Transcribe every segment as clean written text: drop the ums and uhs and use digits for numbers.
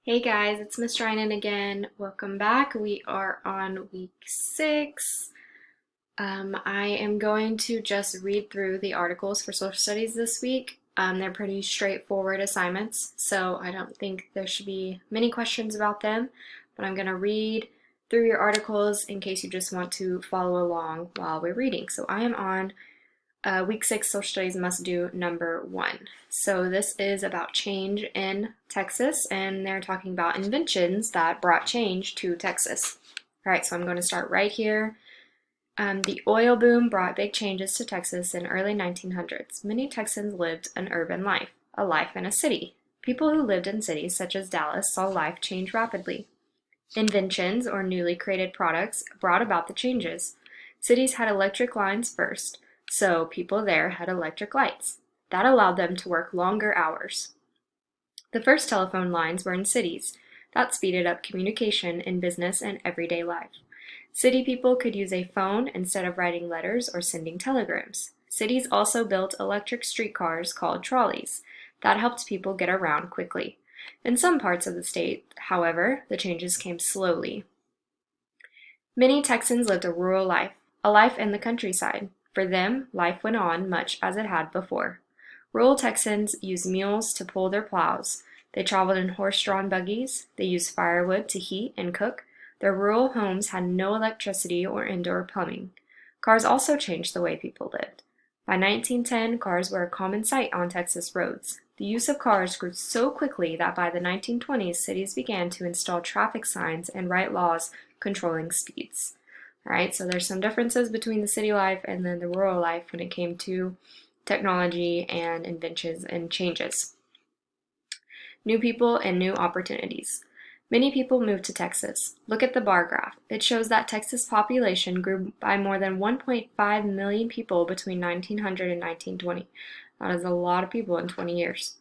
Hey guys, it's Miss Ryan again. Welcome back. We are on week 6. I am going to just read through the articles for social studies this week. They're pretty straightforward assignments, so I don't think there should be many questions about them, but I'm going to read through your articles in case you just want to follow along while we're reading. So I am on week 6 social studies must do number 1. So this is about change in Texas, and they're talking about inventions that brought change to Texas. All right, so I'm going to start right here. The oil boom brought big changes to Texas in early 1900s. Many Texans lived an urban life, a life in a city. People who lived in cities such as Dallas saw life change rapidly. Inventions, or newly created products, brought about the changes. Cities had electric lines first, so people there had electric lights. That allowed them to work longer hours. The first telephone lines were in cities. That speeded up communication in business and everyday life. City people could use a phone instead of writing letters or sending telegrams. Cities also built electric streetcars called trolleys. That helped people get around quickly. In some parts of the state, however, the changes came slowly. Many Texans lived a rural life, a life in the countryside. For them, life went on much as it had before. Rural Texans used mules to pull their plows. They traveled in horse-drawn buggies. They used firewood to heat and cook. Their rural homes had no electricity or indoor plumbing. Cars also changed the way people lived. By 1910, cars were a common sight on Texas roads. The use of cars grew so quickly that by the 1920s, cities began to install traffic signs and write laws controlling speeds. All right, so there's some differences between the city life and then the rural life when it came to technology and inventions and changes. New people and new opportunities. Many people moved to Texas. Look at the bar graph. It shows that Texas population grew by more than 1.5 million people between 1900 and 1920. That is a lot of people in 20 years.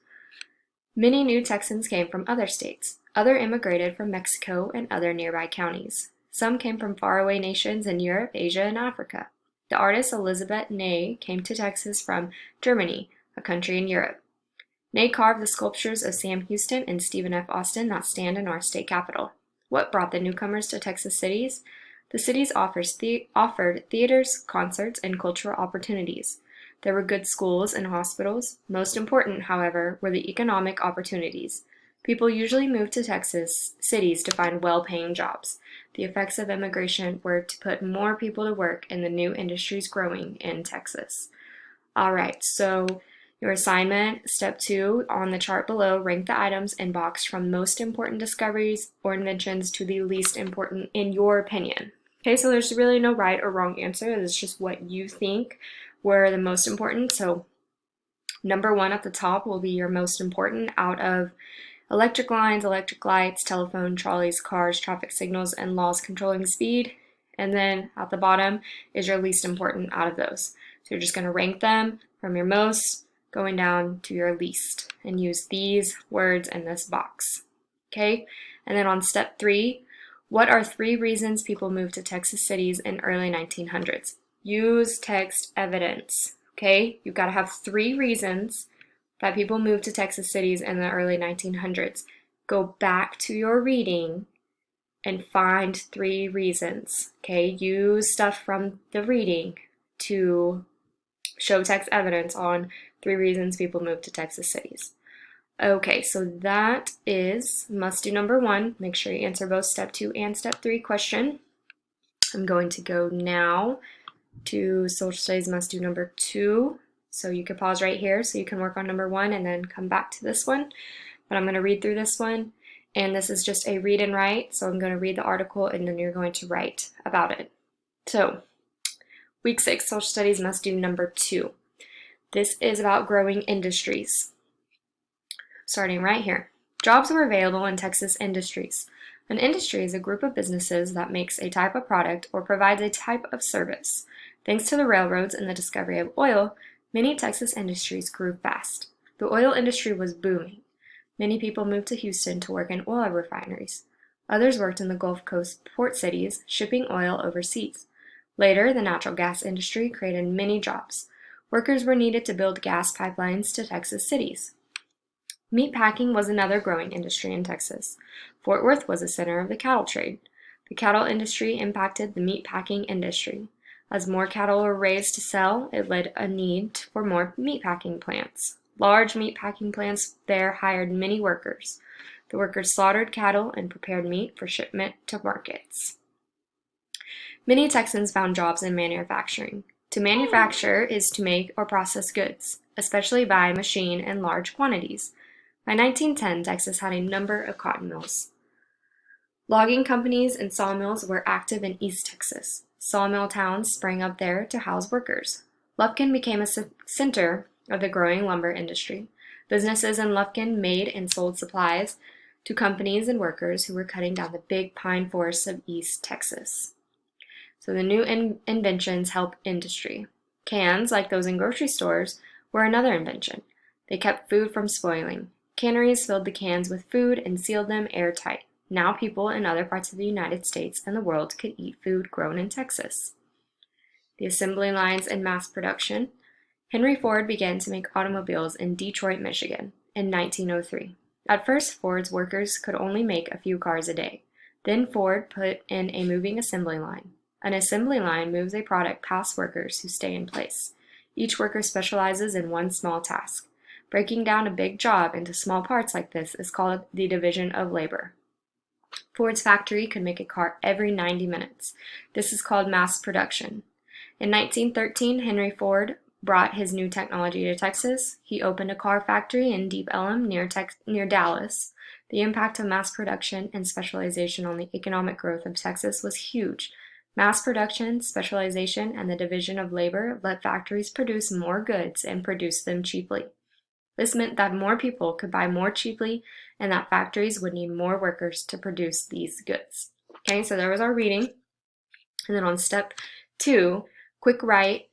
Many new Texans came from other states. Others immigrated from Mexico and other nearby counties. Some came from faraway nations in Europe, Asia, and Africa. The artist Elisabeth Ney came to Texas from Germany, a country in Europe. Ney carved the sculptures of Sam Houston and Stephen F. Austin that stand in our state capitol. What brought the newcomers to Texas cities? The cities offered theaters, concerts, and cultural opportunities. There were good schools and hospitals. Most important, however, were the economic opportunities. People usually moved to Texas cities to find well-paying jobs. The effects of immigration were to put more people to work in the new industries growing in Texas. All right, so your assignment, step 2, on the chart below, rank the items in box from most important discoveries or inventions to the least important in your opinion. Okay, so there's really no right or wrong answer. It's just what you think were the most important. So number 1 at the top will be your most important out of electric lines, electric lights, telephone, trolleys, cars, traffic signals, and laws controlling speed. And then at the bottom is your least important out of those. So you're just going to rank them from your most going down to your least and use these words in this box. Okay? And then on step 3, what are 3 reasons people moved to Texas cities in early 1900s? Use text evidence. Okay? You've got to have 3 reasons that people moved to Texas cities in the early 1900s. Go back to your reading and find 3 reasons. Okay? Use stuff from the reading to show text evidence on 3 reasons people moved to Texas cities. Okay, so that is must do number 1. Make sure you answer both step 2 and step 3 question. I'm going to go now to social studies must do number 2. So you can pause right here so you can work on number 1 and then come back to this one. But I'm going to read through this one, and this is just a read and write. So I'm going to read the article and then you're going to write about it. So week 6 social studies must do number 2. This is about growing industries. Starting right here. Jobs were available in Texas industries. An industry is a group of businesses that makes a type of product or provides a type of service. Thanks to the railroads and the discovery of oil, many Texas industries grew fast. The oil industry was booming. Many people moved to Houston to work in oil refineries. Others worked in the Gulf Coast port cities, shipping oil overseas. Later, the natural gas industry created many jobs. Workers were needed to build gas pipelines to Texas cities. Meatpacking was another growing industry in Texas. Fort Worth was a center of the cattle trade. The cattle industry impacted the meatpacking industry. As more cattle were raised to sell, it led a need for more meatpacking plants. Large meatpacking plants there hired many workers. The workers slaughtered cattle and prepared meat for shipment to markets. Many Texans found jobs in manufacturing. To manufacture is to make or process goods, especially by machine in large quantities. By 1910, Texas had a number of cotton mills. Logging companies and sawmills were active in East Texas. Sawmill towns sprang up there to house workers. Lufkin became a center of the growing lumber industry. Businesses in Lufkin made and sold supplies to companies and workers who were cutting down the big pine forests of East Texas. So the new inventions help industry. Cans, like those in grocery stores, were another invention. They kept food from spoiling. Canneries filled the cans with food and sealed them airtight. Now people in other parts of the United States and the world could eat food grown in Texas. The assembly lines and mass production. Henry Ford began to make automobiles in Detroit, Michigan in 1903. At first, Ford's workers could only make a few cars a day. Then Ford put in a moving assembly line. An assembly line moves a product past workers who stay in place. Each worker specializes in one small task. Breaking down a big job into small parts like this is called the division of labor. Ford's factory could make a car every 90 minutes. This is called mass production. In 1913, Henry Ford brought his new technology to Texas. He opened a car factory in Deep Ellum near Dallas. The impact of mass production and specialization on the economic growth of Texas was huge. Mass production, specialization, and the division of labor let factories produce more goods and produce them cheaply. This meant that more people could buy more cheaply and that factories would need more workers to produce these goods. Okay, so there was our reading. And then on step 2, quick write.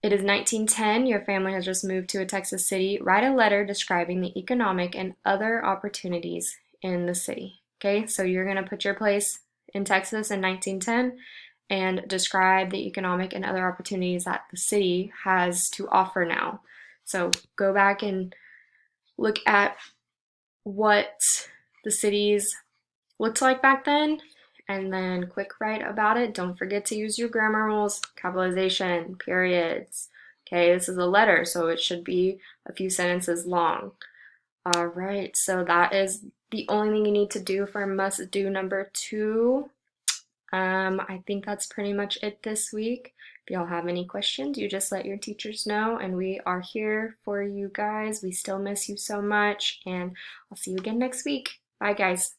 It is 1910. Your family has just moved to a Texas city. Write a letter describing the economic and other opportunities in the city. Okay, so you're going to put your place in Texas in 1910 and describe the economic and other opportunities that the city has to offer now. So go back and look at what the cities looked like back then, and then quick write about it. Don't forget to use your grammar rules, capitalization, periods. Okay, this is a letter, so it should be a few sentences long. All right, so that is the only thing you need to do for must do number 2. I think that's pretty much it this week. If y'all have any questions, you just let your teachers know, and we are here for you guys. We still miss you so much, and I'll see you again next week. Bye, guys.